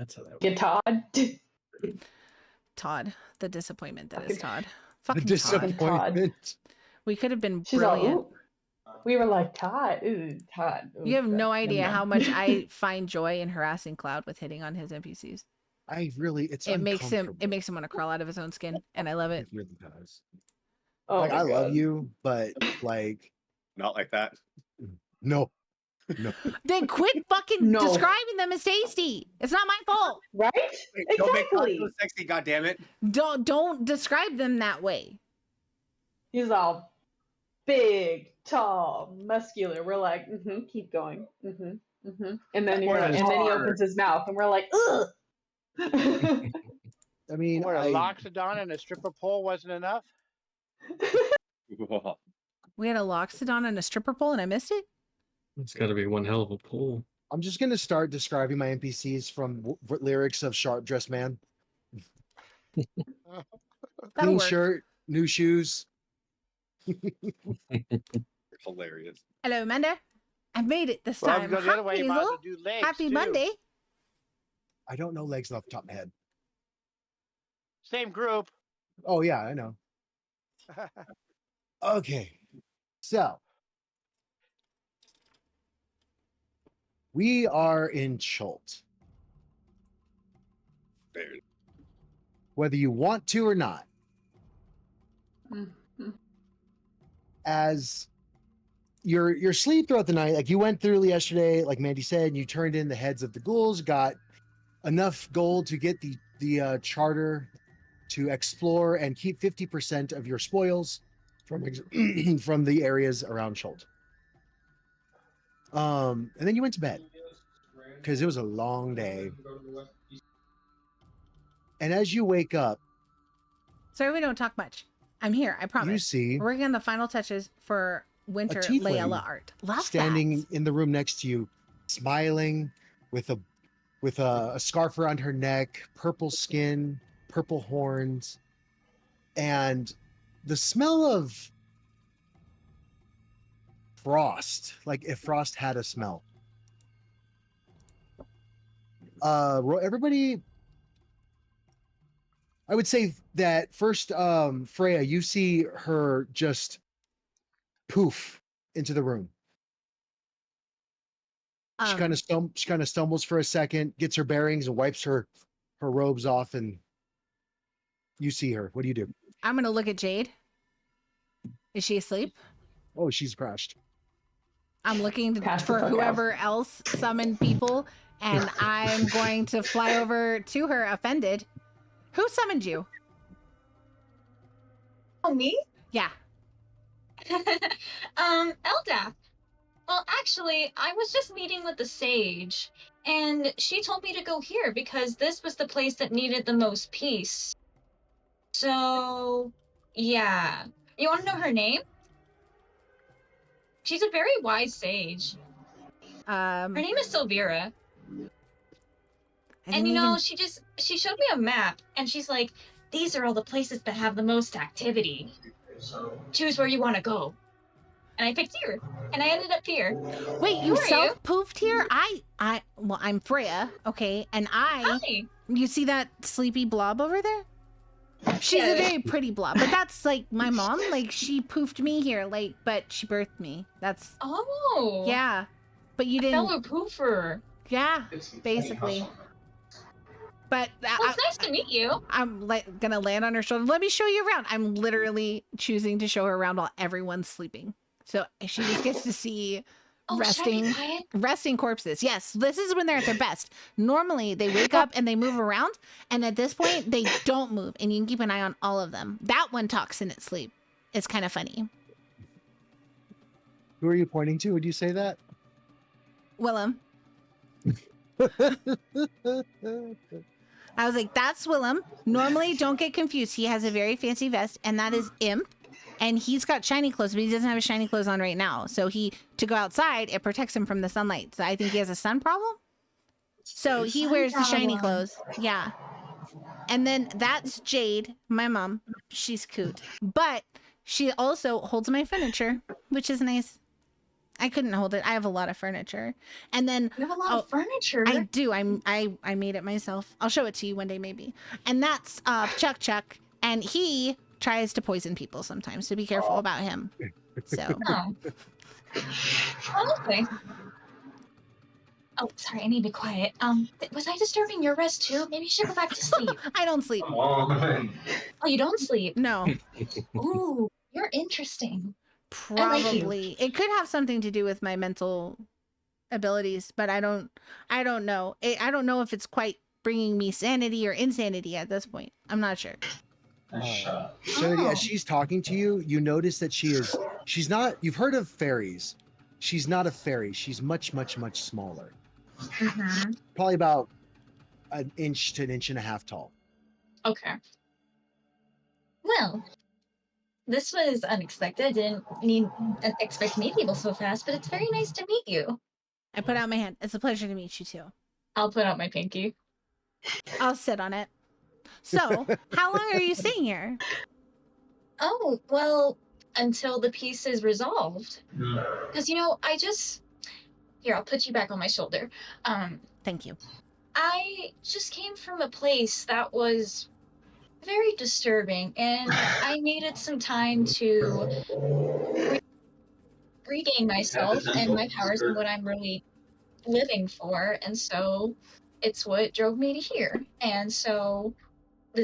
That's how that Get Todd. Todd, the disappointment that is Todd. The Fucking Todd. disappointment. We could have been She's brilliant. all, ooh. We were like, Todd. Ooh, Todd. Ooh, You have no Todd. idea Yum, how yum. much I find joy in harassing Cloud with hitting on his NPCs. It's It makes him uncomfortable. want to crawl out of his own skin, and I love it. It really does. Oh Like, my I love God. you, but like, Not like that. no. Then quit fucking No. describing them as tasty. It's not my fault. Right? Wait, don't make Todd Exactly. so sexy, goddammit. Don't describe them that way. He's all big, tall, muscular. We're like, keep going. And then you're What like, a and then he star. opens his mouth, and we're like, ugh. I mean, What, a loxodon and a stripper pole wasn't enough? We had a loxodon and a stripper pole, and I missed it. It's got to be one hell of a pool. I'm just gonna start describing my NPCs from lyrics of Sharp Dressed Man. That'll Clean work. shirt, new shoes. Hilarious. Hello, Amanda. I made it this Well, time. go the Hi, other way, you might as Hazel. well do legs, Happy too. Monday. I don't know legs off the top of my head. Same group. Oh yeah, I know. Okay, so we are in Chult. There. Whether you want to or not. As your sleep throughout the night, like you went through yesterday, like Mandy said, and you turned in the heads of the ghouls, got enough gold to get the charter to explore and keep 50% of your spoils from from the areas around Chult. And then you went to bed because it was a long day. And as you wake up, Sorry, we don't talk much. I'm here. I promise. you see We're working on the final touches for winter tiefling Layla art. Love standing that. in the room next to you, smiling with a scarf around her neck, purple skin, purple horns, and the smell of frost, like if frost had a smell. Everybody, I would say that first, Freya, you see her just poof into the room. She kind of stumbles for a second, gets her bearings, and wipes her robes off, and you see her. What do you do? I'm gonna look at Jade. Is she asleep? Oh, she's crashed. I'm looking Pass the for fuck whoever else summoned people, and I'm going to fly over to her offended. Who summoned you? Oh, me? Yeah. Elda. Well, actually, I was just meeting with the sage, and she told me to go here because this was the place that needed the most peace. So, yeah. You want to know her name? She's a very wise sage. Her name is Silvira. And you know, she showed me a map, and she's like, these are all the places that have the most activity. Choose where you want to go. And I picked here, and I ended up here. Wait, Who you are self-poofed here? Well, I'm Freya, okay, and Hi. you see that sleepy blob over there? She's a very pretty blob, but that's like my mom, like she poofed me here, like, but she birthed me. That's, Oh. yeah, but you didn't. Fellow poofer. Yeah, basically. But Well, it's nice to meet you. I'm gonna land on her shoulder. Let me show you around. I'm literally choosing to show her around while everyone's sleeping. So she just gets to see resting corpses. Yes, this is when they're at their best. Normally, they wake up and they move around, and at this point, they don't move, and you can keep an eye on all of them. That one talks in its sleep. It's kind of funny. Who are you pointing to? Would you say that? Willem. I was like, that's Willem. Normally, don't get confused. He has a very fancy vest, and that is Imp. And he's got shiny clothes, but he doesn't have his shiny clothes on right now. So to go outside, it protects him from the sunlight. So I think he has a sun problem. So he wears the shiny clothes. Yeah. And then that's Jade, my mom. She's cute. But she also holds my furniture, which is nice. I couldn't hold it. I have a lot of furniture. And then You have a lot of furniture. I do. I made it myself. I'll show it to you one day maybe. And that's Chuck, and he tries to poison people sometimes, so be careful about him. So Oh. Oh, okay. Oh, sorry, I need to be quiet. Was I disturbing your rest too? Maybe you should go back to sleep. I don't sleep. Come on. Oh, you don't sleep? No, Ooh, you're interesting. I like you. probably. It could have something to do with my mental abilities, but I don't know. I don't know if it's quite bringing me sanity or insanity at this point. I'm not sure. Nice shot. Serenity, Oh. as she's talking to you, you notice that she's not, you've heard of fairies. She's not a fairy. She's much, much, much smaller. Mm-hmm. Probably about an inch to an inch and a half tall. Okay. Well, this was unexpected. I didn't expect to meet people so fast, but it's very nice to meet you. I put out my hand. It's a pleasure to meet you too. I'll put out my pinky. I'll sit on it. So, how long are you staying here? Oh, well, until the piece is resolved. Mm. Because, here, I'll put you back on my shoulder. Thank you. I just came from a place that was very disturbing, and I needed some time to regain myself and my powers and what I'm really living for, and so it's what drove me to here. And so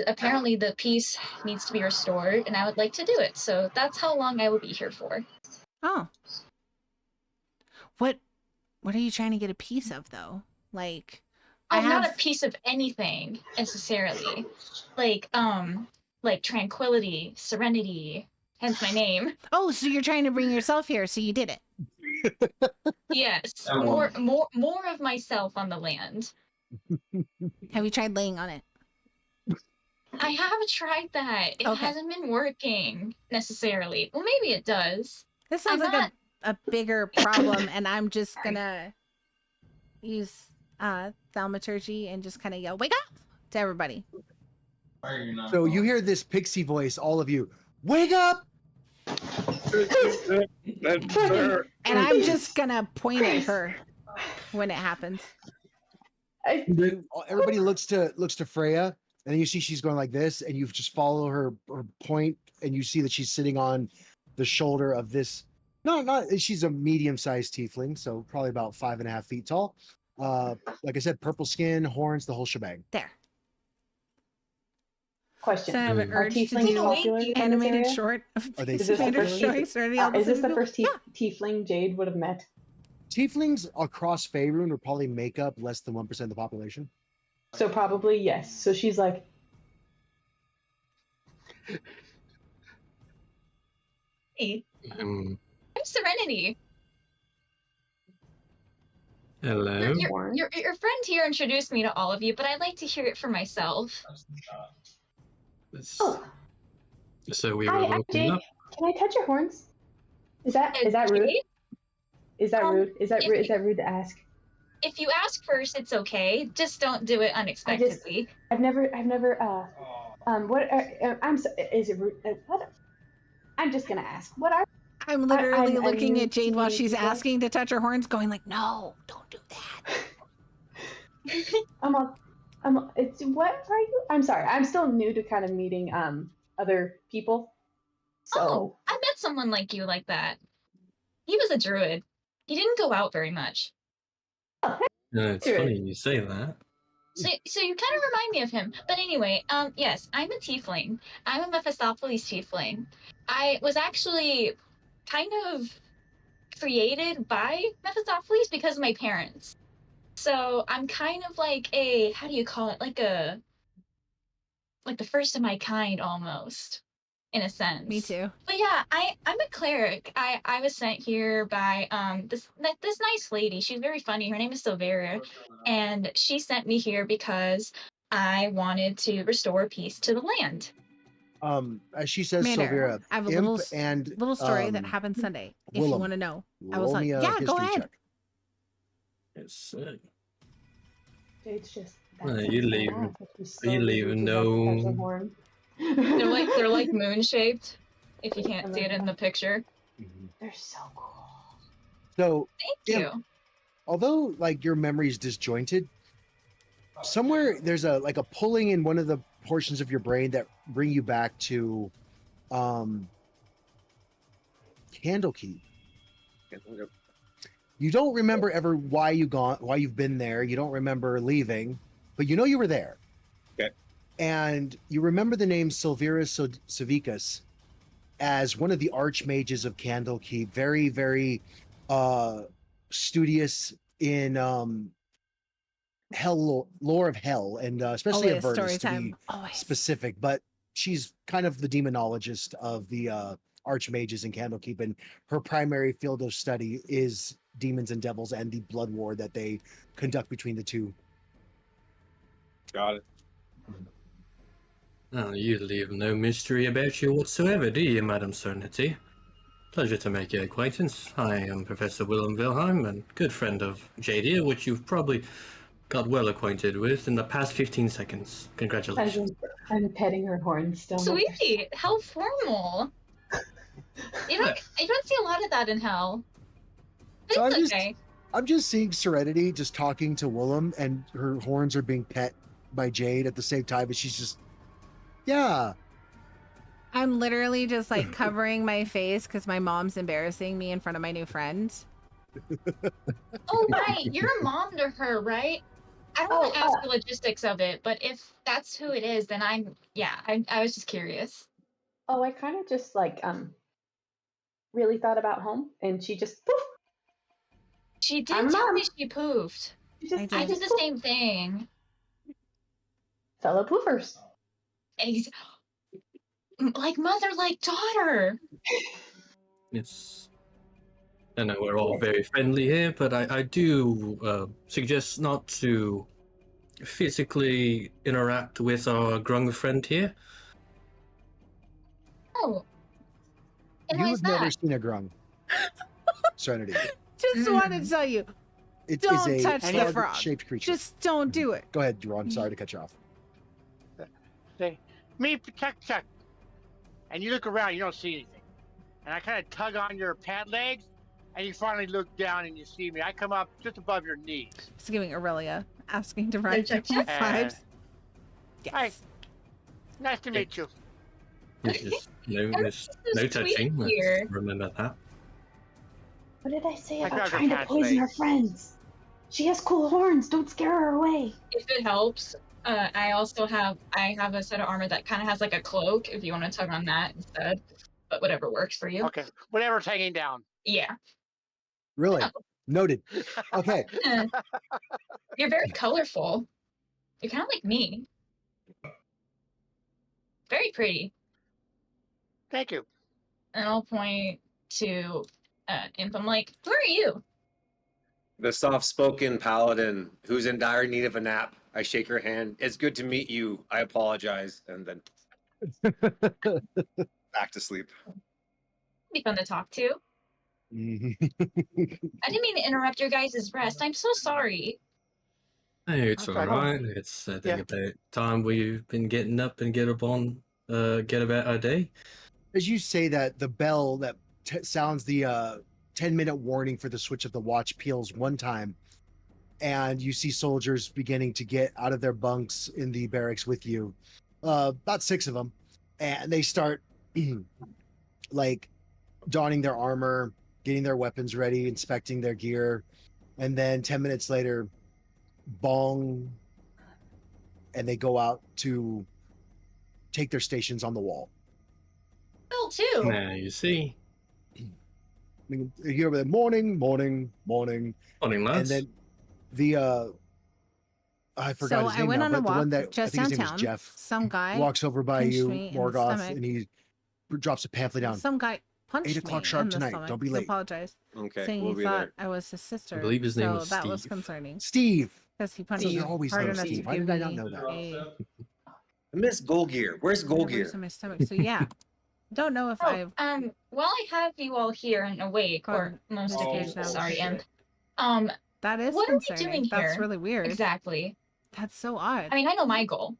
apparently the peace needs to be restored, and I would like to do it. So that's how long I will be here for. Oh. What are you trying to get a piece of though? Like I'm not a piece of anything necessarily. Like tranquility, serenity, hence my name. Oh, so you're trying to bring yourself here, so you did it. Yes, Oh. more of myself on the land. Have you tried laying on it? I have tried that. It Okay. hasn't been working necessarily. Well, maybe it does. This sounds I'm like not- a bigger problem, and I'm just gonna use thaumaturgy and just kind of yell, "Wake up!" to everybody. Why are you not So you going? hear this pixie voice, all of you, wake up! Sir. And I'm just gonna point at her when it happens. Everybody looks to Freya, and then you see she's going like this, and you just follow her point, and you see that she's sitting on the shoulder of this. She's a medium-sized tiefling, so probably about 5.5 feet tall. Like I said, purple skin, horns, the whole shebang. There. Question. So I have an Are urge to tieflings do popular in this animated area? short of Are they Is this the Commander first Choice or any other Is this the people? first Yeah. tiefling Jade would have met? Tieflings across Faerun would probably make up less than 1% of the population. So probably yes. So she's like, Hey, Um, I'm Serenity. hello. Warren. Your friend here introduced me to all of you, but I'd like to hear it for myself. That's the shot. It's- Oh, So we hi, were I'm woken Jade. up. Can I touch your horns? Is that rude? Jade, Is that Um, rude? Is that rude to ask? if you ask first, it's okay. Just don't do it unexpectedly. I've never what are, I'm so, is it rude? What? I'm just gonna ask. What are I'm literally I'm looking new at Jade while to she's people. asking to touch her horns, going like, "No, don't do that." it's what are you? I'm sorry. I'm still new to kind of meeting other people. So Oh, I met someone like you like that. He was a druid. He didn't go out very much. It's Sure. funny you say that. So you kind of remind me of him. But anyway, yes, I'm a tiefling. I'm a Mephistopheles tiefling. I was actually kind of created by Mephistopheles because of my parents. So I'm kind of like a, how do you call it? Like the first of my kind almost, in a sense. Me too. But yeah, I'm a cleric. I was sent here by this nice lady. She's very funny. Her name is Silveria, and she sent me here because I wanted to restore peace to the land. As she says, Commander, Silvera, I have a Imp and little story that um, happened Sunday. If you Willem, want to know, I was roll like, me a "Yeah, go history ahead." check. It's Jade's just. You leave- you leave no- They're like moon shaped. If you can't I see it love in the picture. They're so cool. So Thank yeah, you. although like your memory is disjointed, somewhere there's a like a pulling in one of the portions of your brain that bring you back to Candlekeep. You don't remember ever why you've been there. You don't remember leaving, but you know you were there. Okay. And you remember the name Silverus Savicus as one of the archmages of Candlekeep. Very, very studious in lore of hell, and especially Always Avernus story to be time. Always. specific. But she's kind of the demonologist of the archmages in Candlekeep, and her primary field of study is demons and devils and the blood war that they conduct between the two. Got it. Oh, you leave no mystery about you whatsoever, do you, Madam Serenity? Pleasure to make your acquaintance. I am Professor Willem Wilhelm, and good friend of Jadia, which you've probably got well acquainted with in the past 15 seconds. Congratulations. I'm petting her horn still. Sweet. How formal. You don't see a lot of that in hell. But So it's okay. I'm just seeing Serenity just talking to Willem, and her horns are being pet by Jade at the same time, and she's just, yeah. I'm literally just like covering my face because my mom's embarrassing me in front of my new friend. Oh, right. You're a mom to her, right? I don't want to ask the logistics of it, but if that's who it is, then I was just curious. Oh, I kind of just like really thought about home, and she just poof. She did I'm tell mom. me she poofed. I did the same thing. Fellow poofers. Like mother, like daughter. Yes. I know we're all very friendly here, but I do suggest not to physically interact with our grung friend here. Oh. And You why have is never that? seen a grung, Serenity. Just wanted to tell you, It is don't a touch the frog. frog-shaped creature. Just don't do it. Go ahead, Ron. Sorry to cut you off. Say, me protect Chuck. And you look around, you don't see anything. And I kind of tug on your pant legs, and you finally look down and you see me. I come up just above your knees. Just giving Aurelia, asking to ride check, my check. vibes. Yes. Hi. Nice to meet you. Just no sweet touching. Let's here. remember that. What did I say I about grabbed her trying to pants poison leg. her friends? She has cool horns. Don't scare her away. If it helps, I also have a set of armor that kind of has like a cloak. If you want to tug on that instead, but whatever works for you. Okay, whatever's hanging down. Yeah. Really? Oh. Noted. Okay. You're very colorful. You're kind of like me. Very pretty. Thank you. And I'll point to Imp. I'm like, who are you? The soft-spoken paladin who's in dire need of a nap. I shake her hand. It's good to meet you. I apologize, and then back to sleep. Be fun to talk to. I didn't mean to interrupt your guys' rest. I'm so sorry. Hey, it's Okay. alright. It's I think Yeah. about time we've been getting up and get about our day. As you say that, the bell that sounds the 10-minute warning for the switch of the watch peals one time, and you see soldiers beginning to get out of their bunks in the barracks with you. About 6 of them, and they start like donning their armor, getting their weapons ready, inspecting their gear, and then 10 minutes later, bong, and they go out to take their stations on the wall. Bill too. Now you see. You hear the morning, morning, morning, Morning, lads. and then the I forgot So his I name went now, on a but the one walk that just I think his name downtown. is Jeff Some guy walks over by punched you, me in the Morgoth, stomach. and he drops a pamphlet down. Some guy punched 8 o'clock me sharp in the tonight. stomach. Don't be He late. apologized, Okay, saying we'll he be thought there. I was his sister. I believe his name so was that was Steve. concerning Steve. because he punched Steve, me you're always hard named enough to Steve. Why give did I me not know that? a I miss Golgear. Where's bruise Golgear? in my stomach. So yeah, don't know if I've While I have you all here and awake, or gone most this of you, page now. sorry, shit. Imp. That is What are we concerning. doing That's here? really weird. Exactly. That's so odd. I mean, I know my goal.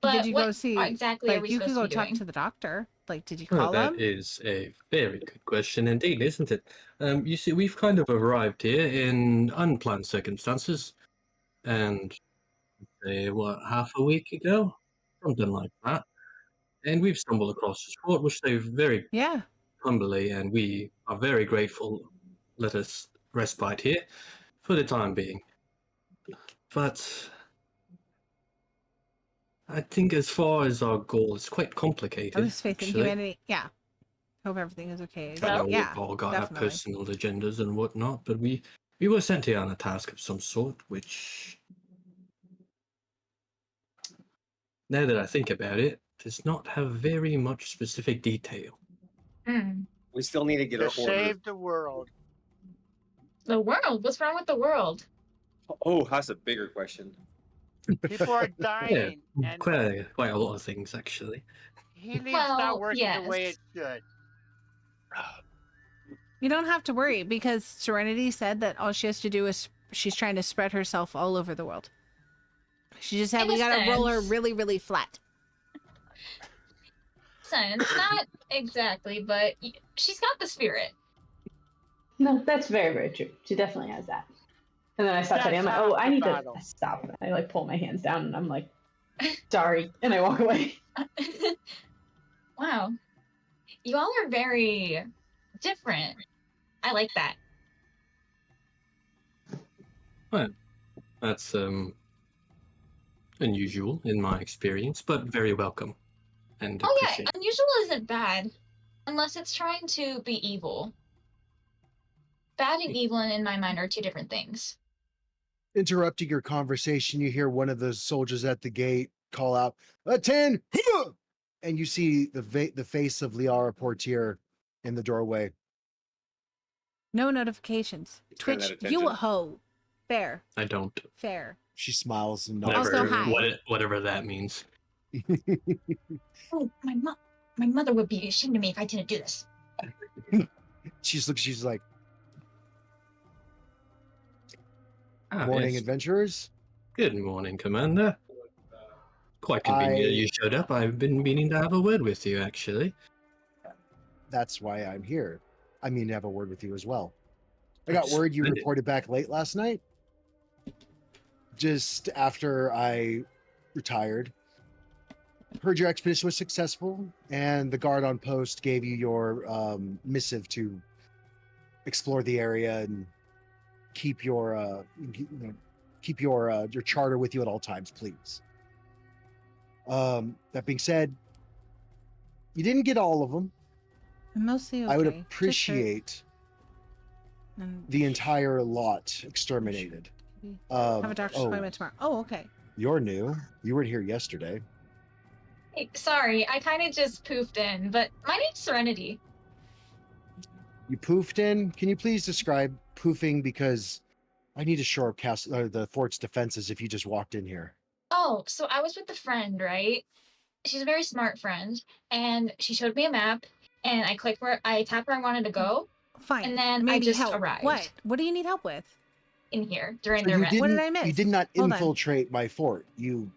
But did you what go see? exactly are Like, we you could supposed to go be talk doing? to the doctor. Like, did you Well, call that him? is a very good question indeed, isn't it? You see, we've kind of arrived here in unplanned circumstances, and what, half a week ago, something like that, and we've stumbled across this fort, which they've very Yeah. humbly, and we are very grateful, let us respite here for the time being. But I think as far as our goal, it's quite I complicated, lose faith in actually. humanity. Yeah. Hope everything is okay. I know Well, Yeah, we've all got our definitely. personal agendas and whatnot, but we were sent here on a task of some sort, which, now that I think about it, does not have very much specific detail. hmm. We still need to get To our order. save the world. The world? What's wrong with the world? Oh, that's a bigger question. People are Yeah, dying, and quite a lot of things, actually. healing's not Well, working the way yes. it should. You don't have to worry because Serenity said that all she has to do is she's trying to spread herself all over the world. She just said In we a gotta roll her sense. really, really flat. Sense, not exactly, but she's got the spirit. No, that's very, very true. She definitely has that. And then I stop That's typing. I'm like, half oh, I the need battle. to stop. And I like pull my hands down and I'm like, sorry. And I walk away. Wow. You all are very different. I like that. Well, that's unusual in my experience, but very welcome and Oh yeah, appreciated. unusual isn't bad. Unless it's trying to be evil. Bad and evil in my mind are two different things. Interrupting your conversation, you hear one of the soldiers at the gate call out, "Attend!" And you see the face of Liara Portier in the doorway. No notifications. Turn that Twitch, attention. you a hoe. Fair. I don't. Fair. She smiles and nods. Also, Whatever, hi. whatever that means. Oh, my mother would be ashamed of me if I didn't do this. She's like, Ah, "Morning, yes. adventurers. Good morning, Commander. Quite convenient that you showed up. I've been meaning to have a word with you, actually. That's why I'm here. I mean to have a word with you as well. I got That's word you splendid. reported back late last night, just after I retired. Heard your expedition was successful, and the guard on post gave you your missive to explore the area and keep your keep your charter with you at all times, please. That being said, you didn't get all of them. I'm mostly okay. I would Just hurt appreciate and the entire lot exterminated. have a doctor's Oh, appointment tomorrow. Oh, okay. you're new. You weren't here yesterday. Hey, sorry, I kind of just poofed in, but my name's Serenity. You poofed in. Can you please describe poofing? Because I need to shore up the fort's defenses if you just walked in here. Oh, so I was with a friend, right? She's a very smart friend, and she showed me a map, and I tapped where I wanted to go, Fine. and then maybe I just help. arrived. What? What do you need help with? In here during So their you rest. didn't. What did I miss? You did not Hold on. infiltrate my fort. You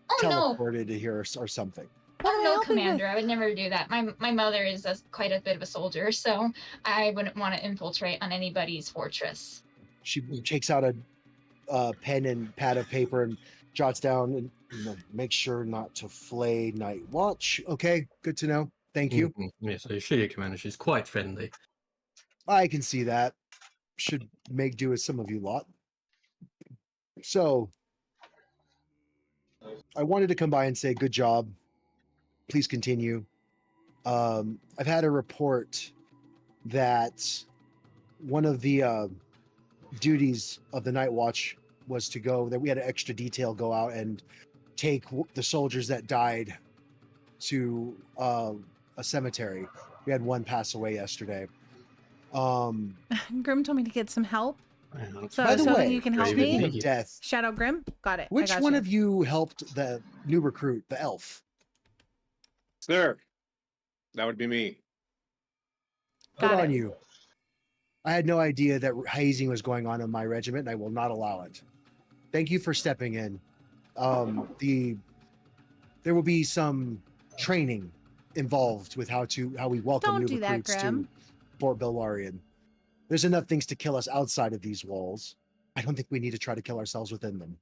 Oh no, teleported to here or something. What oh am I no, helping Commander! with? I would never do that. My mother is quite a bit of a soldier, so I wouldn't want to infiltrate on anybody's fortress. She takes out a pen and pad of paper and jots down and make sure not to flay night watch. Okay, good to know. Thank you. Yes, I assure you, Commander, she's quite friendly. I can see that. Should make do with some of you lot. So I wanted to come by and say good job. Please continue. I've had a report that one of the duties of the night watch was to go, that we had an extra detail go out and take the soldiers that died to a cemetery. We had one pass away yesterday. Grim told me to get some help. So, By the so way, you can help Very good me. speaking media. of death, Shadow Grim, got it. I which got one you. of you helped the new recruit, the elf? Sir, that would be me. Good Got on it. you. I had no idea that hazing was going on in my regiment, and I will not allow it. Thank you for stepping in. The there will be some training involved with how we welcome Don't new do that, recruits to Graham. Fort Belwarian. There's enough things to kill us outside of these walls. I don't think we need to try to kill ourselves within them.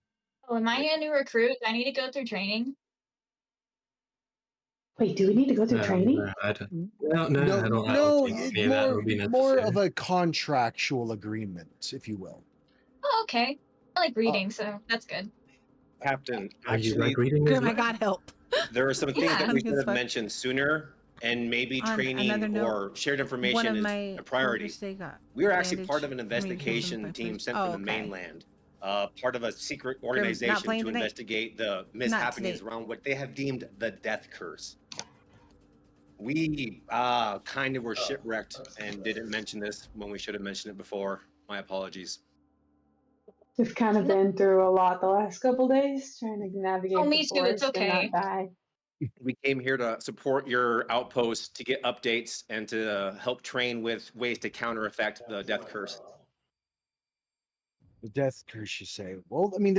Oh, am I a new recruit? I need to go through training. Wait, do we need to go through training? No, I don't. No, I don't No, think it's any of that would be more necessary. of a contractual agreement, if you will. Oh, okay. I like reading, so that's good. Captain, Oh, you actually, like reading as Grim, I well? got help. there are some things Yeah. that we Sounds good should as have fuck. mentioned sooner, and maybe On another training note, or shared One information of is my a priority. workers, they got We are actually bandaged. part of an I mean, healed them investigation by team police. sent Oh, from the okay. mainland, part of a secret Grim, not organization playing to today. investigate the Not today. mishappenings around what they have deemed the death curse. We kind of were shipwrecked and didn't mention this when we should have mentioned it before. My apologies. We've kind of been through a lot the last couple days, trying to navigate Oh, the me too. It's forest and okay. not die. We came here to support your outpost, to get updates, and to help train with ways to counter effect the death curse. The death curse, you say? Well, I mean,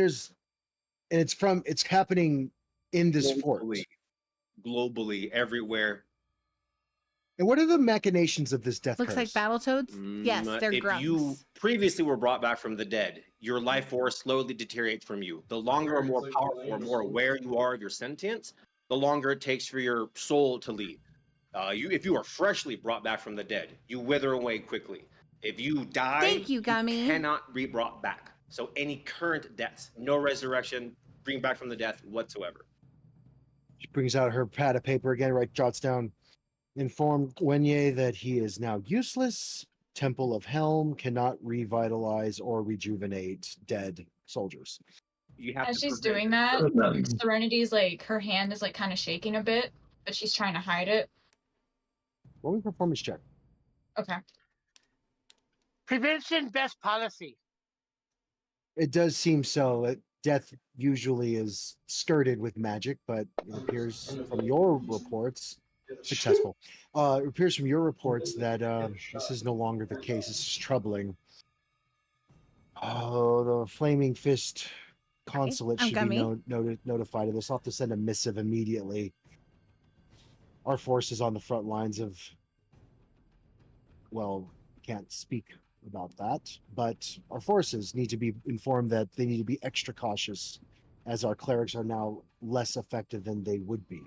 it's happening in this fort. Globally, everywhere. And what are the machinations of this death Looks like curse? Battletoads. Yes, they're If grunts. you previously were brought back from the dead, your life force slowly deteriorates from you. The longer or more powerful or more aware you are of your sentience, the longer it takes for your soul to leave. If you are freshly brought back from the dead, you wither away quickly. If you die, Thank you, Gummy. cannot be brought back. So any current deaths, no resurrection, bring back from the death whatsoever. She brings out her pad of paper again, jots down. Informed Wenye that he is now useless. Temple of Helm cannot revitalize or rejuvenate dead soldiers. You have As to she's prevent doing it. that, Serenity's like, her hand is like kind of shaking a bit, but she's trying to hide it. Roll me a performance check. Okay. Prevention best policy. It does seem so. Death usually is skirted with magic, but it appears from your reports successful. It appears from your reports that this is no longer the case. This is troubling. Oh, the Flaming Fist consulate I'm should be Gummy. notified of this. I'll have to send a missive immediately. Our forces on the front lines of, well, can't speak about that, but our forces need to be informed that they need to be extra cautious, as our clerics are now less effective than they would be.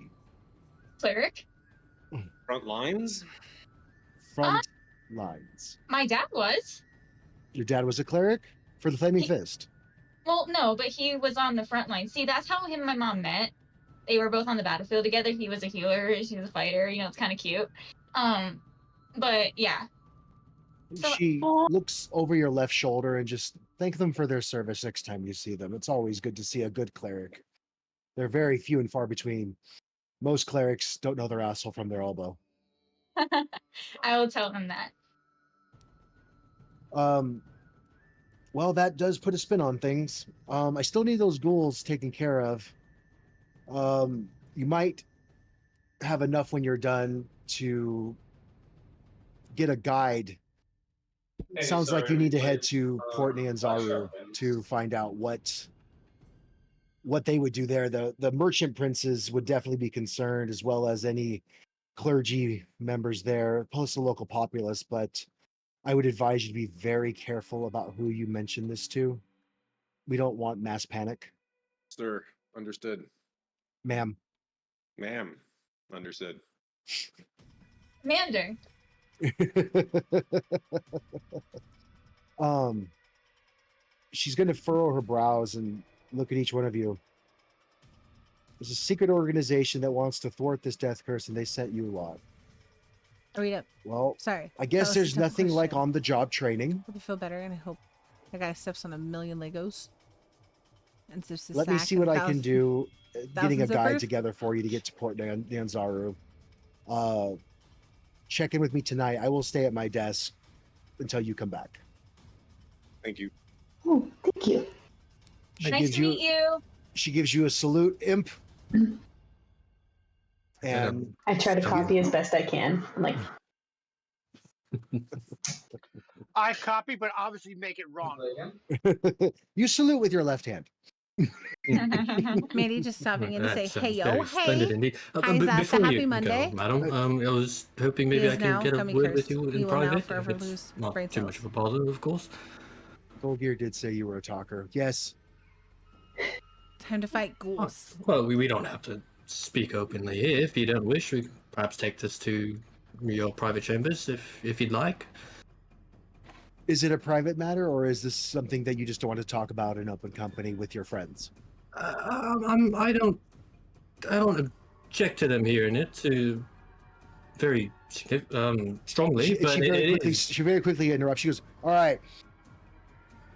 Cleric? Front lines? Front lines. My dad was. Your dad was a cleric for the Flaming Fist. Well, no, but he was on the front line. See, that's how him and my mom met. They were both on the battlefield together. He was a healer, she was a fighter. You know, it's kind of cute. But yeah. So, She looks over your left shoulder and just thank them for their service next time you see them. It's always good to see a good cleric. They're very few and far between. Most clerics don't know their asshole from their elbow. I will tell him that. Well, that does put a spin on things. I still need those ghouls taken care of. You might have enough when you're done to get a guide. Sounds like you need to head to Port Nyanzaru to find out what they would do there. The merchant princes would definitely be concerned, as well as any clergy members there, plus the local populace. But I would advise you to be very careful about who you mention this to. We don't want mass panic. Sir, understood. Ma'am. Ma'am, understood. Commander. She's going to furrow her brows and look at each one of you. There's a secret organization that wants to thwart this death curse, and they sent you a lot. Read up. Well, Sorry. I guess was a there's tough nothing like question. on-the-job training. Hope you feel better, and I hope that guy steps on a million Legos. And it's just a Let me sack see of what I can do getting a thousands of guide zippers? together for you to get to Port Nyanzaru. Check in with me tonight. I will stay at my desk until you come back. Thank you. Oh, thank you. Nice to meet you. She gives you a salute, imp. And I try to copy as best I can. I'm like, I copy, but obviously make it wrong. you salute with your left hand. Mandy just stopping in to say, That hey, sounds yo, very splendid hey. indeed. Hi, Zasa. Before Happy you Monday. go, madam, I was hoping He maybe is I can now get a gummy word with cursed. you He in will now private, if forever it's lose not brain too much cells. of a bother, of course. Golgear did say you were a talker. Yes. Time to fight ghouls. Well, we don't have to speak openly here. If you don't wish, we can perhaps take this to your private chambers, if you'd like. Is it a private matter, or is this something that you just don't want to talk about in open company with your friends? I don't object to them hearing it very strongly, but She very quickly interrupts. She goes, "All right,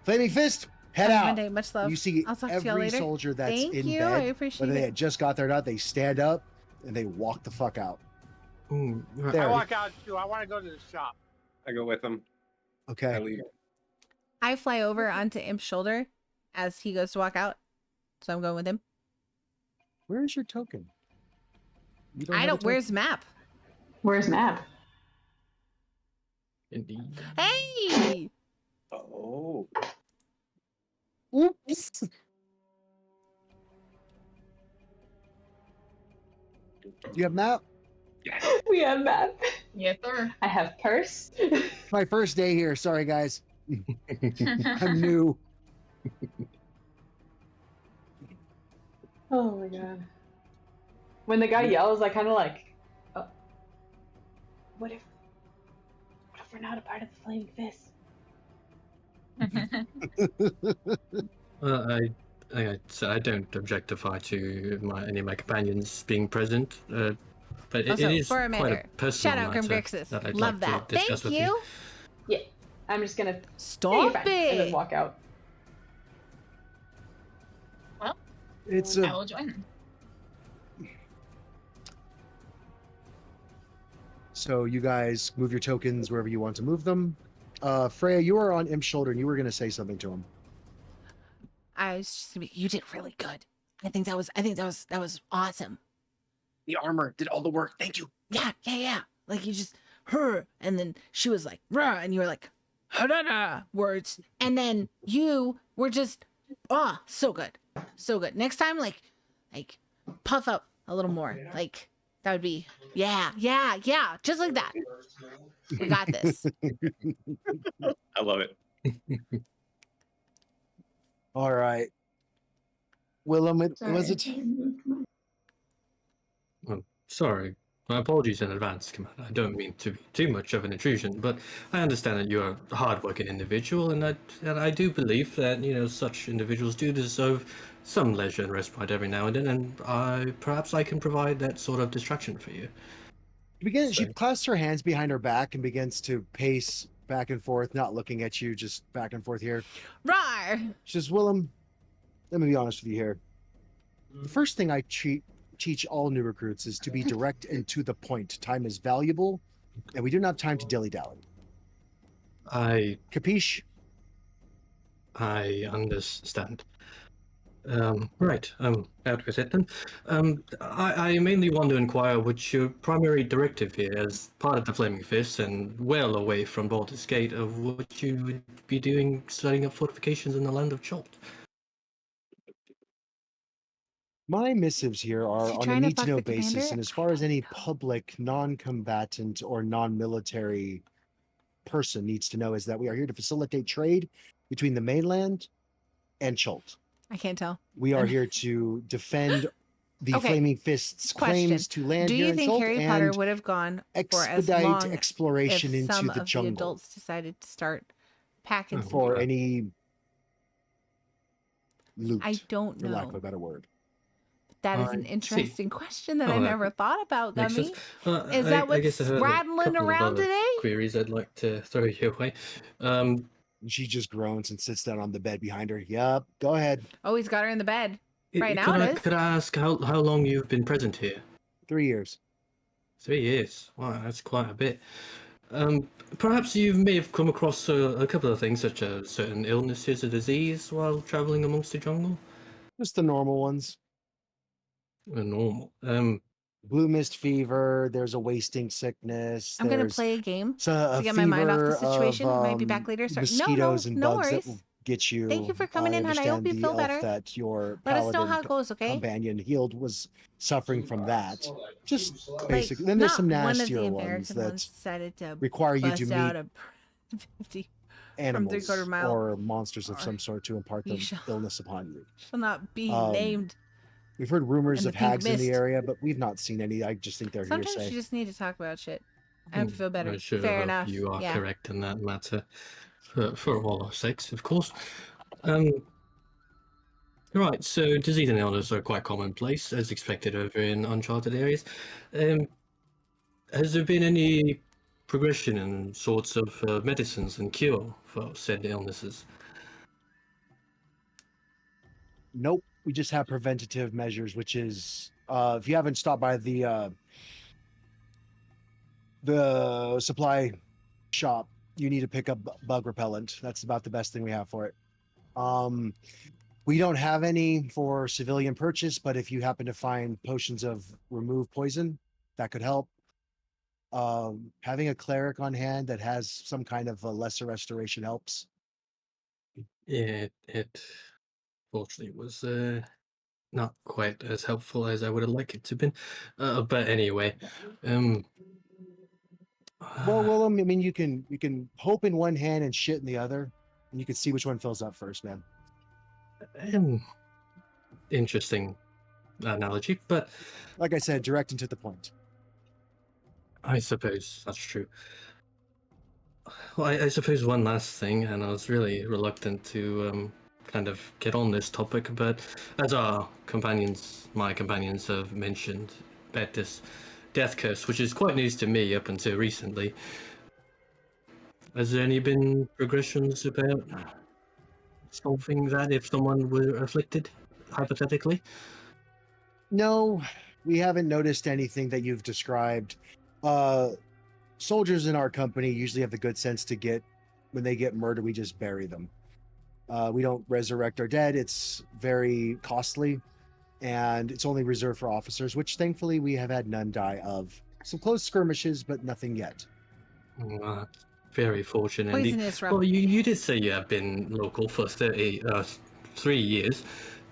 Flaming Fist, head Happy out." Monday. Much love. You see I'll talk to y'all every later. soldier that's Thank in you. I bed, appreciate whether they it. had just got there or not, they stand up and they walk the fuck out. There. I walk out too. I want to go to the shop. I go with him. I Okay. leave. I fly over onto Imp's shoulder as he goes to walk out. So I'm going with him. Where is your token? You I have a don't. Where's map? Where's Map? Indeed. Hey! Oh. token? Oops. You have map? We have Map. Yes, sir. I have Purse. My first day here. Sorry, guys. I'm new. Oh my god. When the guy yells, I kind of like, oh, what if we're not a part of the Flaming Fist? I don't objectify to any of my companions being present, but it Also, is for a quite a minute, personal shout out matter Grimgrixis. that I'd Love like that. to discuss Thank with you. Yeah, I'm just gonna Stop and then it. walk out. It's I a will join them. So you guys move your tokens wherever you want to move them. Freya, you are on Imp's shoulder and you were going to say something to him. I was just gonna be, you did really good. I think that was awesome. The armor did all the work. Thank you. Yeah. Like you just her, and then she was like, rah, and you were like, ha words, and then you were just, so good. Next time, like puff up a little more. Like that would be, yeah, just like that. We got this. I love it. All right. Willem, was it? Sorry. My apologies in advance, Commander. I don't mean to be too much of an intrusion, but I understand that you're a hard-working individual, and I do believe that such individuals do deserve some leisure and respite every now and then, and perhaps I can provide that sort of distraction for you. She clasps her hands behind her back and begins to pace back and forth, not looking at you, just back and forth here. Rar. She says, Willem, let me be honest with you here. The first thing I teach all new recruits is to be direct and to the point. Time is valuable, and we do not have time to dilly-dally. Capiche? I understand. Right, I'm out with it then. I mainly want to inquire what's your primary directive here as part of the Flaming Fist and well away from Baldur's Gate of what you would be doing setting up fortifications in the land of Chult. My missives here are on a trying to need-to-know fuck the basis, commander? and as far as any public, non-combatant, or non-military person needs to know is that we are here to facilitate trade between the mainland and Chult. I can't tell. We are here to defend the Okay. Flaming Fist's claims to land Do here you in think Chult Harry Potter and would have gone for as expedite long exploration if some into the of jungle the adults decided to start packing some for crap? any loot, I don't for lack of know. a better word. That is I an see. interesting question that I that never thought about, Makes Gummy. sense. Is I that what's guess I have a rattling couple of around other today? queries I'd like to throw your way. And she just groans and sits down on the bed behind her. Yup, go ahead. Oh, he's got her in the bed. Right now it is. Could I ask how long you've been present here? 3 years. 3 years. Wow, that's quite a bit. Perhaps you may have come across a couple of things, such as certain illnesses or disease while traveling amongst the jungle. Just the normal ones. Normal. Blue mist fever. There's a wasting sickness. I'm gonna there's play a game a to get my mind off the fever situation. of, Might be back later. Sorry. mosquitoes and no bugs that worries. will get you. Thank you for coming in, hon. I hope understand you the feel elf better. that your Let us know paladin how it goes, okay? companion healed was suffering from that. Just Like, basic. Then there's not some one of nastier the ones American that ones decided to require you to bust meet out a 50 from 3/4 animals mile. or monsters of or some sort to impart you the shall- illness upon you. Shall not be Um, named. We've heard rumors in the of pink hags in the mist. area, but we've not seen any. I just think they're Sometimes hearsay. you just need to talk about shit. I hope you feel better. I sure Fair hope enough. you are Yeah. correct in that matter, for all our sakes, of course. Right, so disease and illness are quite commonplace, as expected over in uncharted areas. Has there been any progression in sorts of medicines and cure for said illnesses? Nope. We just have preventative measures, which is if you haven't stopped by the supply shop, you need to pick up bug repellent. That's about the best thing we have for it. We don't have any for civilian purchase, but if you happen to find potions of remove poison, that could help. Having a cleric on hand that has some kind of a lesser restoration helps. It fortunately was not quite as helpful as I would have liked it to have been. But anyway, Well, Willem, I mean, you can hope in one hand and shit in the other, and you can see which one fills up first, man. Interesting analogy, but Like I said, direct and to the point. I suppose that's true. Well, I suppose one last thing, and I was really reluctant to kind of get on this topic, but as my companions have mentioned, about this death curse, which is quite news to me up until recently. Has there any been progressions about solving that if someone were afflicted, hypothetically? No, we haven't noticed anything that you've described. Soldiers in our company usually have the good sense to when they get murdered, we just bury them. We don't resurrect our dead. It's very costly, and it's only reserved for officers, which thankfully we have had none die of. Some close skirmishes, but nothing yet. Very fortunate indeed. Poisonous Well, you did say you have been local for 3 years.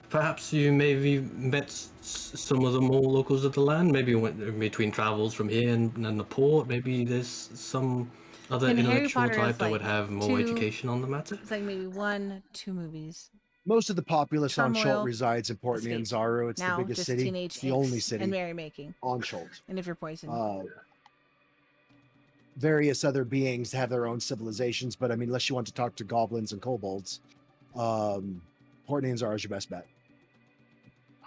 Perhaps you maybe met some of the more locals of the land. Maybe went between travels from here and the port. Maybe there's some other And Harry intellectual Potter type is that would like have more education on the matter. It's like maybe 1, 2 movies. Most of the populace on Chult Turmoil, resides in Port escape. Nianzaru. It's Now the biggest just city. teenage It's the only angst city and merrymaking. on Chult. And if you're poisoned. Various other beings have their own civilizations, but I mean, unless you want to talk to goblins and kobolds, Port Nianzaru is your best bet.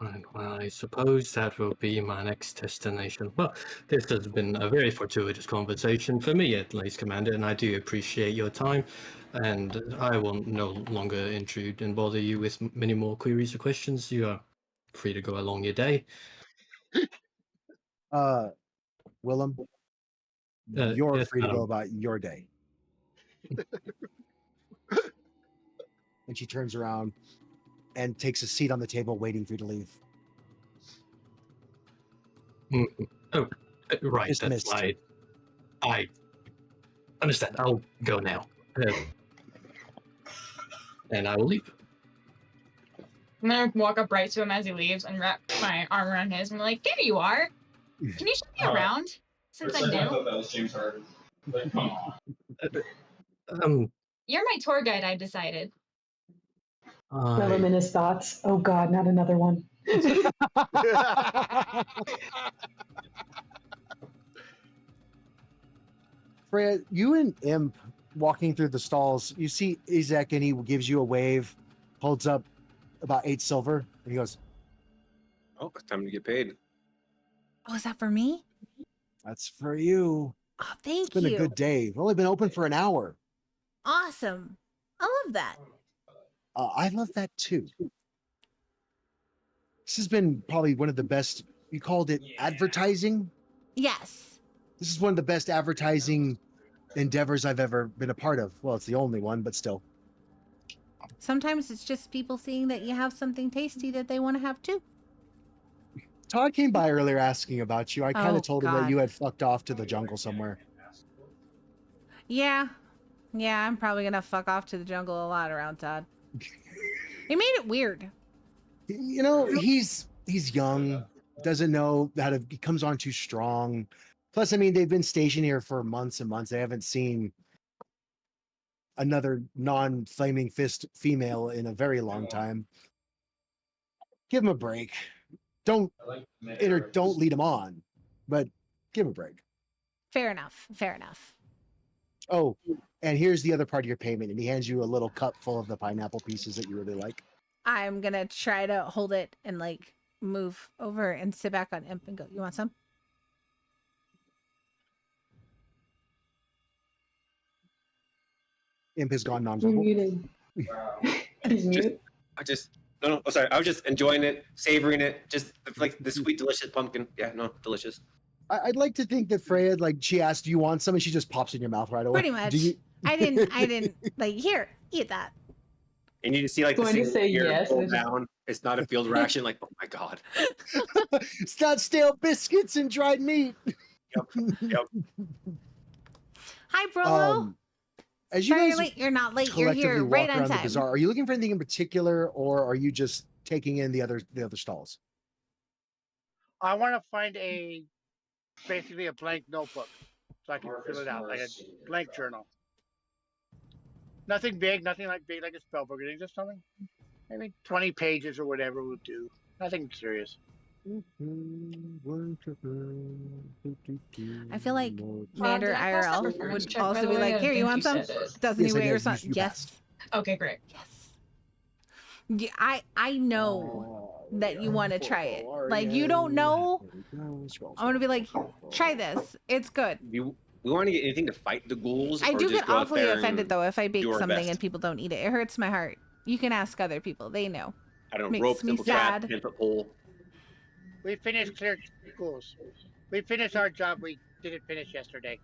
Right, well, I suppose that will be my next destination. Well, this has been a very fortuitous conversation for me, at least, Commander, and I do appreciate your time. And I will no longer intrude and bother you with many more queries or questions. You are free to go along your day. Willem, you're yes, free to go madam. about your day. And she turns around and takes a seat on the table, waiting for you to leave. Mhm. Oh, right. Dismissed. That's my. I understand. I'll go now. And I will leave. I'm gonna walk up right to him as he leaves and wrap my arm around his and be like, "There you are. Can you show me around? Since I'm I new, thought that was James Harden. Like, come on. you're my tour guide. I decided." Willem in his thoughts. Oh God, not another one. Freya, you and Imp walking through the stalls, you see Izek and he gives you a wave, holds up about 8 silver, and he goes, Oh, it's time to get paid. Oh, is that for me? "That's for you. Oh, It's thank been you. a good day. We've only been open for an hour." Awesome. I love that. I love that too. This has been probably one of the best. You called it advertising. Yes. This is one of the best advertising endeavors I've ever been a part of. Well, it's the only one, but still. Sometimes it's just people seeing that you have something tasty that they want to have too. Todd came by earlier asking about you. I kind Oh, of told him that God. you had fucked off to the jungle somewhere. Yeah. Yeah, I'm probably going to fuck off to the jungle a lot around Todd. He made it weird. You know, he's young, doesn't know how to. He comes on too strong. Plus, I mean, they've been stationed here for months and months. They haven't seen another non-flaming fist female in a very long time. Give him a break. Don't don't lead him on, but give him a break. Fair enough. Fair enough. Oh, and here's the other part of your payment, and he hands you a little cup full of the pineapple pieces that you really like. I'm gonna try to hold it and like move over and sit back on Imp and go, you want some? Imp has gone You're nonverbal. muted. He's mute. No, sorry. I was just enjoying it, savoring it. Just like the sweet, delicious pumpkin. Yeah, no, delicious. I'd like to think that Freya, like, she asked, "Do you want some?" and she just pops in your mouth right away. Pretty much. Do you... I didn't like here, eat that. And you see like Going the to say here yes, roll and it's just- down. It's not a field ration. Like, oh my god. It's not stale biscuits and dried meat. Yep. Hi, Brolo. As you Sorry, guys you're late. You're not late. You're collectively here walk right on around the time. bazaar, are you looking for anything in particular, or are you just taking in the other stalls? I want to find basically a blank notebook so I can fill it out, like a blank journal. Nothing big, nothing like big like a spell book. Just something, maybe 20 pages or whatever will do. Nothing serious. I feel like Mander did I pass that IRL reference would check, by also the be way? like, I here, you think want you some? said it. Doesn't Yes, he I weigh or did. something? You Yes. passed. Okay, great. Yes. Yeah, I know that you want to try it. Like, you don't know. I want to be like, try this. It's good. We want to get anything to fight the ghouls. I or do just get go out awfully there offended and though if I bake do our something best? and people don't eat it. It hurts my heart. You can ask other people. They know. I don't know, makes rope, me simple sad. trap, 10-foot pole. We finished clear schools. We finished our job we didn't finish yesterday.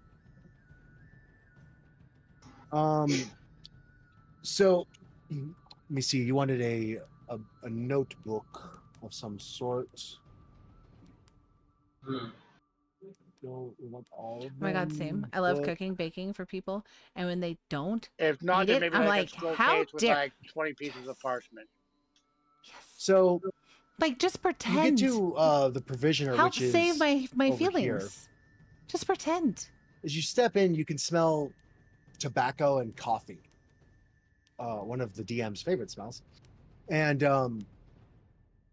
So let me see. You wanted a notebook of some sort. No, we want all of Oh my god, them, same. I love but- cooking, baking for people, and when they don't If not, eat then it, maybe I'm like like, a scroll how case with dare? like 20 pieces of parchment. Yes. So Like, just you pretend. get to the provisioner, Help which is save my over feelings. here. Just pretend. As you step in, you can smell tobacco and coffee. One of the DM's favorite smells. And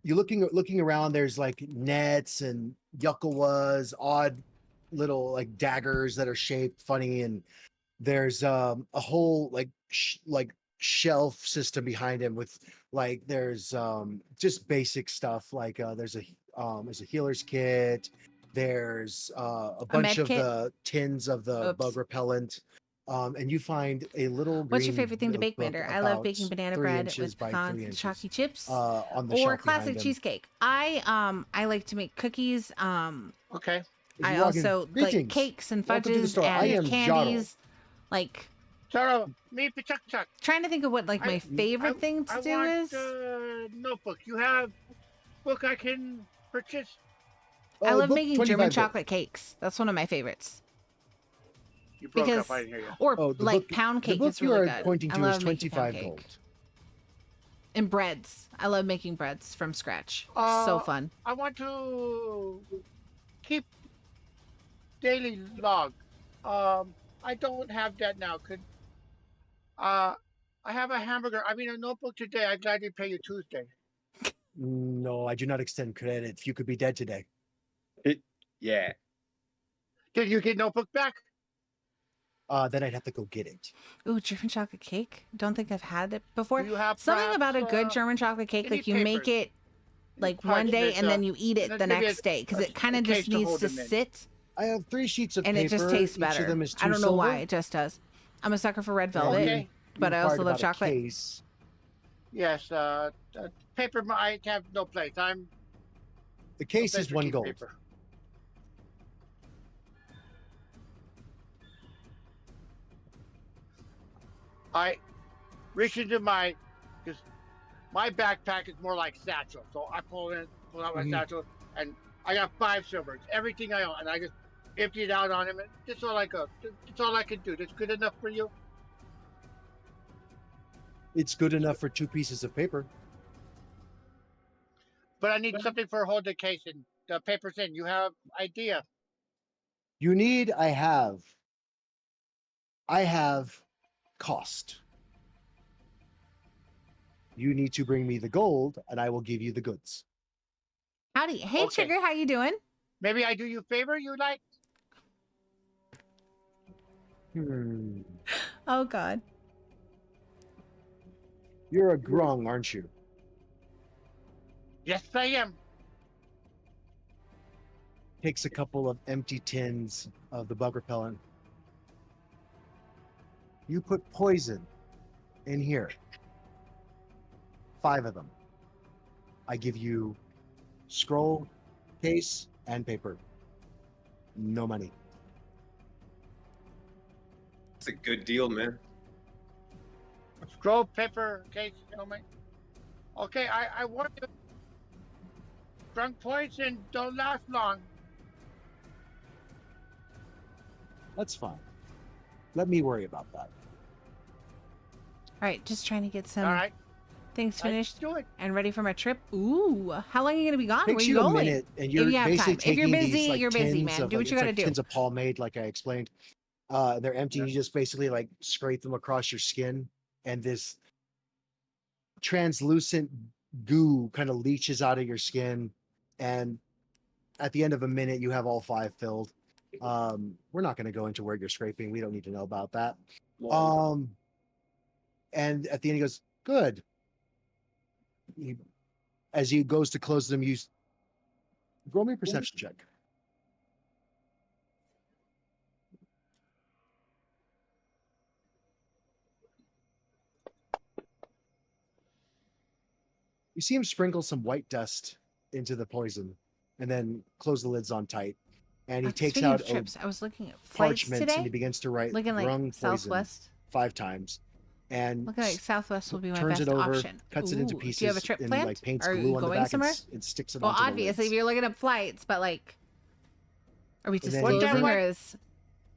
you're looking around. There's like nets and yuckawas, odd little like daggers that are shaped funny, and there's a whole like shelf system behind him with like there's just basic stuff like there's a healer's kit. There's a bunch med of kit? the tins of the Oops. bug repellent. And you find a little What's your green favorite thing to bake, notebook Mander? I love about baking banana 3 bread inches with by pecans 3 and inches, chalky chips, on the or shelf classic behind him. cheesecake. I like to make cookies. Okay. As you I walk in, also like "Greetings. cakes and Welcome to the fudges store. I am and candies. Like, So, me Chuck Chuck. trying to think of what like my favorite thing to I do want is. notebook. You have book I can purchase? I love book making 25 German gold. chocolate cakes. That's one of my favorites. You broke Because up. I didn't hear you. or Oh, the like book- pound The cake book is you really are good. pointing I to is love making pound 25 cake. gold. And breads. I love making breads from scratch. So Uh, fun. I want to keep daily log. I don't have that now. I have a hamburger. I mean a notebook today. I'd gladly pay you Tuesday. No, I do not extend credit. You could be dead today. Yeah. Did you get notebook back? Then I'd have to go get it. Ooh, German chocolate cake. Don't think I've had it before. Do you have Something about a perhaps, good German chocolate cake, any like you make papers? it like one day parchment, and then you eat it and the then maybe next day because a- it kind a of case just to needs hold to them in. sit I have 3 sheets of and paper. it just tastes Each better. of them is I don't know 2 why, silver. it just does. I'm a sucker for red And velvet, Okay. you but I inquired also love about a chocolate. case. Yes. Paper. I have no place. I'm. The no case place is to 1 keep gold. paper. I reach into because my backpack is more like satchel. So I pull out my Mhm. satchel, and I got 5 silvers, everything I own, and I just empty it out on him. And that's all I can do. That's good enough for you. It's good enough for 2 pieces of paper. But I need something for hold the case and the papers in. You have idea. You need, I have cost. You need to bring me the gold, and I will give you the goods. Howdy. Hey, Okay. Sugar, how you doing? Maybe I do you a favor you like? Oh, God. You're a grung, aren't you? Yes, I am. Takes a couple of empty tins of the bug repellent. You put poison in here. 5 of them. I give you scroll, case, and paper. No money. It's a good deal, man. Scroll paper case, no man. Okay, I warn you. Drunk poison don't last long. That's fine. Let me worry about that. All right, just trying to get some All right, things finished do it. and ready for my trip. Ooh, how long are you going to be gone? Takes Where you you a going? minute, and you're you have basically time. If you're taking busy, these, like, you're busy, tins man. of, Do like, what you it's got to like do. tins of pomade, like I explained. They're empty. Yeah. You just basically like scrape them across your skin, and this translucent goo kind of leaches out of your skin. And at the end of a minute, you have all 5 filled. We're not going to go into where you're scraping. We don't need to know about that. And at the end, he goes, "Good." As he goes to close them, you roll me a perception check. You see him sprinkle some white dust into the poison and then close the lids on tight. And he takes Speaking out of a trips, I was looking at flights parchment and he today. begins to write Looking like "grung poison" Southwest. 5 times. And Looking like Southwest will be my turns best it over, option. cuts it into Ooh, pieces, do you have a trip and planned? like paints Are glue you on the going back somewhere? and sticks it Well, onto obviously, the if lids. you're looking at flights, but like, are we And then What that disclosing or white- is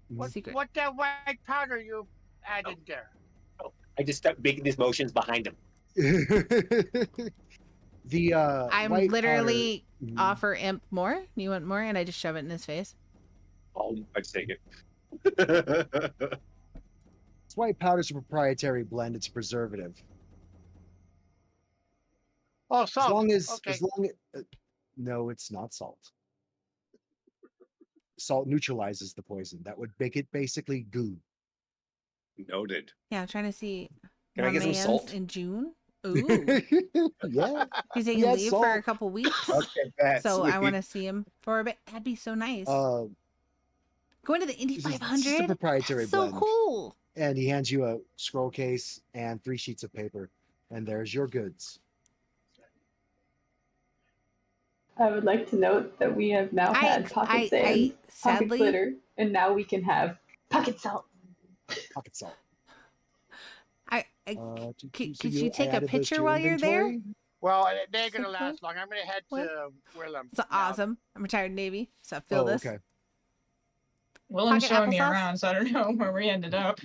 What, secret? what that white powder you added there? I just start making these motions behind him. The I'm white literally powder, offer Imp more. You want more? And I just shove it in his face. Oh, I just take it. This white powder is a proprietary blend. It's a preservative. Oh, salt. Okay. No, it's not salt. Salt neutralizes the poison. That would make it basically goo. Noted. Yeah, I'm trying to see. Can I get some man's salt? in June? Ooh, Yeah. he's taking Yeah, leave for a salt. couple weeks, Okay, that's so I sweet. want to see him for a bit. That'd be so nice. Uh, Going to the Indy this is 500. a proprietary That's so blend. cool. And he hands you a scroll case and 3 sheets of paper. And there's your goods. I would like to note that we have now had pocket sand, pocket sadly, glitter, and now we can have pocket salt. Pocket salt. Could you take a picture while you're there? Well, they ain't It's gonna like, last long. I'm gonna head to Willem. It's awesome. I'm retired Navy, so I feel Oh, this. okay. Willem's Pocket showing me applesauce? around, so I don't know where we ended up.